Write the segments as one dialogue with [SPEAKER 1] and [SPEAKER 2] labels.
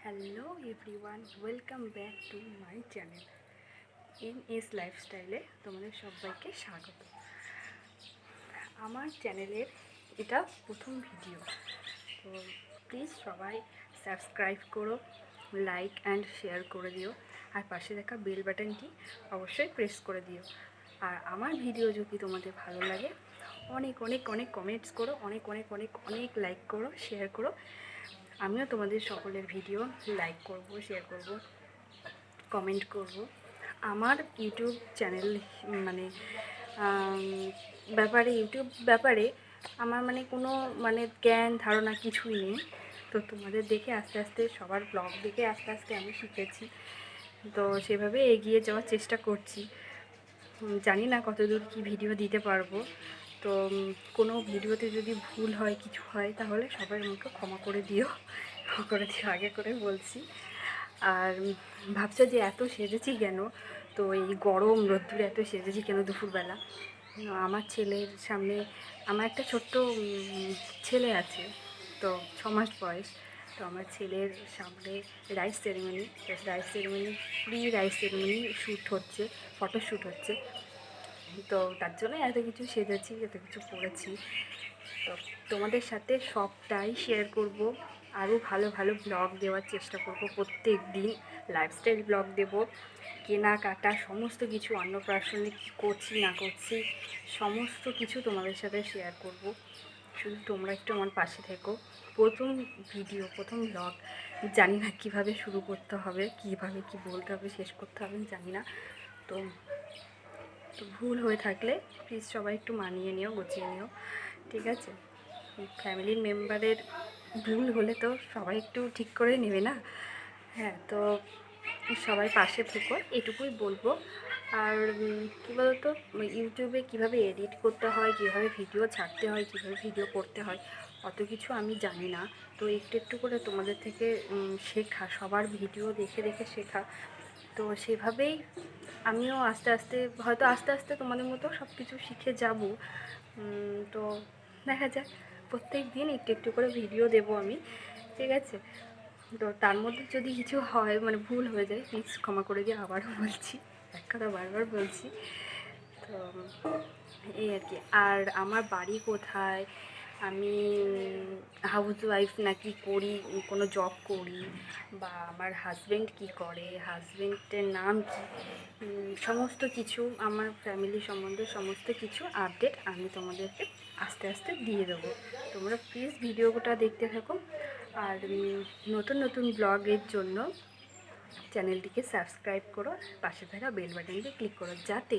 [SPEAKER 1] Hello everyone, welcome back to my channel S লাইফস্টাইলে তোমাদের সবাইকে স্বাগত। আমার চ্যানেলের এটা প্রথম ভিডিও, তো প্লিজ সবাই সাবস্ক্রাইব করো, লাইক অ্যান্ড শেয়ার করে দিও, আর পাশে দেখা বেল বাটনটি অবশ্যই প্রেস করে দিও। আর আমার ভিডিও যদি তোমাদের ভালো লাগে অনেক অনেক অনেক কমেন্টস করো, অনেক অনেক অনেক অনেক লাইক করো, শেয়ার করো। আমিও তোমাদের সকলের ভিডিও লাইক করব, শেয়ার করব, কমেন্ট করব। আমার ইউটিউব চ্যানেল মানে ইউটিউব ব্যাপারে আমার কোনো জ্ঞান ধারণা কিছুই নেই। তো তোমাদের দেখে আস্তে আস্তে, সবার ব্লগ দেখে আস্তে আস্তে আমি শিখেছি, তো সেভাবে এগিয়ে যাওয়ার চেষ্টা করছি। জানি না কতদূর কি ভিডিও দিতে পারবো। তো কোনো ভিডিওতে যদি ভুল হয়, কিছু হয়, তাহলে সবাই আমাকে ক্ষমা করে দিও, আগে করে বলছি। আর ভাবছো যে এত সেজেছি কেন, তো এই গরম রোদ্দুরে এত সেজেছি কেন দুপুরবেলা। আমার ছেলের সামনে, আমার একটা ছোট্ট ছেলে আছে, তো 6 মাস বয়স। তো আমার ছেলের সামনে rice ceremony, pre rice ceremony shoot হচ্ছে, ফটো শ্যুট হচ্ছে। তো তার জন্য এত কিছু সেজেছি, এত কিছু করেছি। তো তোমাদের সাথে সবটাই শেয়ার করব, আরও ভালো ভালো ব্লগ দেওয়ার চেষ্টা করব। প্রত্যেক দিন লাইফস্টাইল ব্লগ দেব, কেনাকাটা সমস্ত কিছু, অন্নপ্রাশনে কী করছি না করছি সমস্ত কিছু তোমাদের সাথে শেয়ার করব। শুধু তোমরা একটু আমার পাশে থেকো। প্রথম ভিডিও, প্রথম ব্লগ, জানি না কীভাবে শুরু করতে হবে, কীভাবে কি বলতে হবে, শেষ করতে হবে জানি না। তো ভুল হয়ে থাকলে প্লিজ সবাই একটু মানিয়ে নিও, গুছিয়ে নিও, ঠিক আছে? ফ্যামিলির মেম্বারের ভুল হলে তো সবাই একটু ঠিক করে নেবে না? হ্যাঁ, তো সবাই পাশে থেকো, এটুকুই বলবো। আর কী বলতো, ইউটিউবে কিভাবে এডিট করতে হয়, কীভাবে ভিডিও ছাড়তে হয়, কীভাবে ভিডিও করতে হয়, অত কিছু আমি জানি না। তো একটু একটু করে তোমাদের থেকে শেখা, সবার ভিডিও দেখে দেখে শেখা। তো সেভাবেই আমিও আস্তে আস্তে তোমাদের মতো সব কিছু শিখে যাব। তো দেখা যাক, প্রত্যেক দিন একটু একটু করে ভিডিও দেব আমি, ঠিক আছে? তো তার মধ্যে যদি কিছু হয়, ভুল হয়ে যায়, প্লিজ ক্ষমা করে দিয়ে, আবারও বলছি, এক কথা বারবার বলছি। তো এই আর কি। আর আমার বাড়ি কোথায়, আমি হাউসওয়াইফ নাকি করি, কোনো জব করি, বা আমার হাজব্যান্ড কি করে, হাজব্যান্ডের নাম কি, সমস্ত কিছু, আমার ফ্যামিলি সম্বন্ধে সমস্ত কিছু আপডেট আমি তোমাদেরকে আস্তে আস্তে দিয়ে দেবো। তোমরা প্লিজ ভিডিওটা দেখতে থাকো। আর নতুন নতুন ব্লগের জন্য চ্যানেলটিকে সাবস্ক্রাইব করো, পাশে থাকা বেল বাটনটি ক্লিক করো, যাতে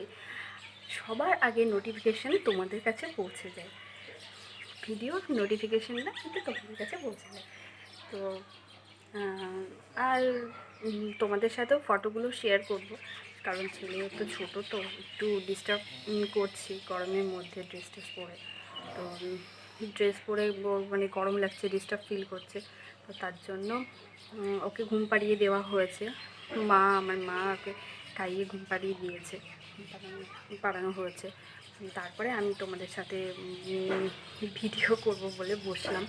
[SPEAKER 1] সবার আগে নোটিফিকেশান তোমাদের কাছে পৌঁছে যায়। ভিডিওর নোটিফিকেশানটা কিন্তু তোমাদের কাছে পৌঁছে যায়। তো আর তোমাদের সাথেও ফটোগুলো শেয়ার করব, কারণ ছেলে তো ছোটো, তো একটু ডিস্টার্ব করছি গরমের মধ্যে ড্রেস পরে। তো ড্রেস পরে গরম লাগছে, ডিস্টার্ব ফিল করছে। তো তার জন্য ওকে ঘুম পাড়িয়ে দেওয়া হয়েছে। আমার মা ওকে খাইয়ে ঘুম পাড়িয়ে দিয়েছে, পাড়ানো হয়েছে। তারপরে আমি তোমাদের সাথে ভিডিও করব বলে বসলাম।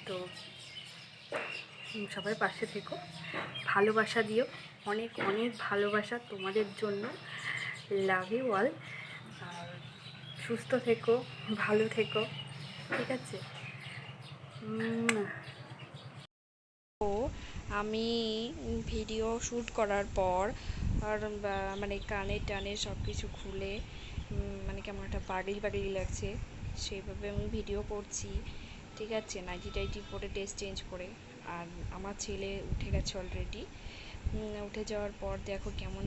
[SPEAKER 1] তো সবাই পাশে থেকো, ভালোবাসা দিও, অনেক অনেক ভালোবাসা তোমাদের জন্য। Love you all. আর সুস্থ থেকো, ভালো থেকো, ঠিক আছে?
[SPEAKER 2] আমি ভিডিও শ্যুট করার পর আর কানে টানে সব কিছু খুলে কেমন একটা পাগলি পাগলি লাগছে, সেইভাবে আমি ভিডিও করছি, ঠিক আছে? নাইটি টাইটি পরে ড্রেস চেঞ্জ করে। আর আমার ছেলে উঠে গেছে অলরেডি। উঠে যাওয়ার পর দেখো কেমন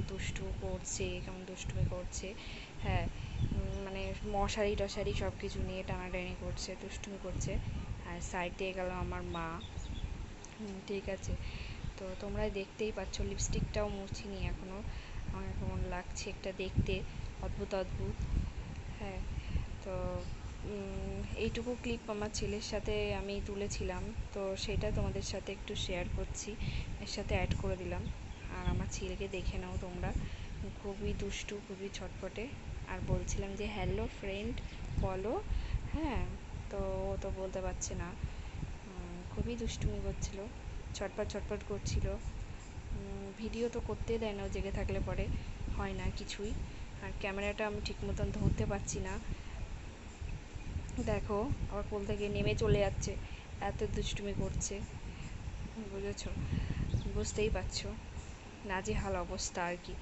[SPEAKER 2] দুষ্টুমি করছে। হ্যাঁ, মশারি টশারি সব কিছু নিয়ে টানাটানি করছে, দুষ্টুমি করছে। আর সাইড দিয়ে গেল আমার মা। ঠিক আছে, তো তোমরা দেখতেই পাচ্ছ, লিপস্টিকটাও মুছিনি এখনও। আমার কেমন লাগছে একটা দেখতে, অদ্ভুত অদ্ভুত। হ্যাঁ, তো এইটুকু ক্লিপ আমার ছেলের সাথে আমি তুলেছিলাম, তো সেটা তোমাদের সাথে একটু শেয়ার করছি, এর সাথে অ্যাড করে দিলাম। আর আমার ছেলেকে দেখে নাও তোমরা, খুবই দুষ্টু, খুবই ছটফটে। আর বলছিলাম যে হ্যালো ফ্রেন্ড বলো, হ্যাঁ, তো ও তো বলতে পারছে না, খুবই দুষ্টুমি করছিল। ছটপট ছটপট করছিল। ভিডিও তো করতেই দেয় না, ও জেগে থাকলে পরে হয় না কিছুই। আর ক্যামেরাটা আমি ঠিক মতন ধরতে পারছি না। দেখো আবার কোল থেকে নেমে চলে যাচ্ছে, এত দুষ্টুমি করছে, বুঝেছো? বুঝতেই পারছো নাজেহাল অবস্থা আর কি।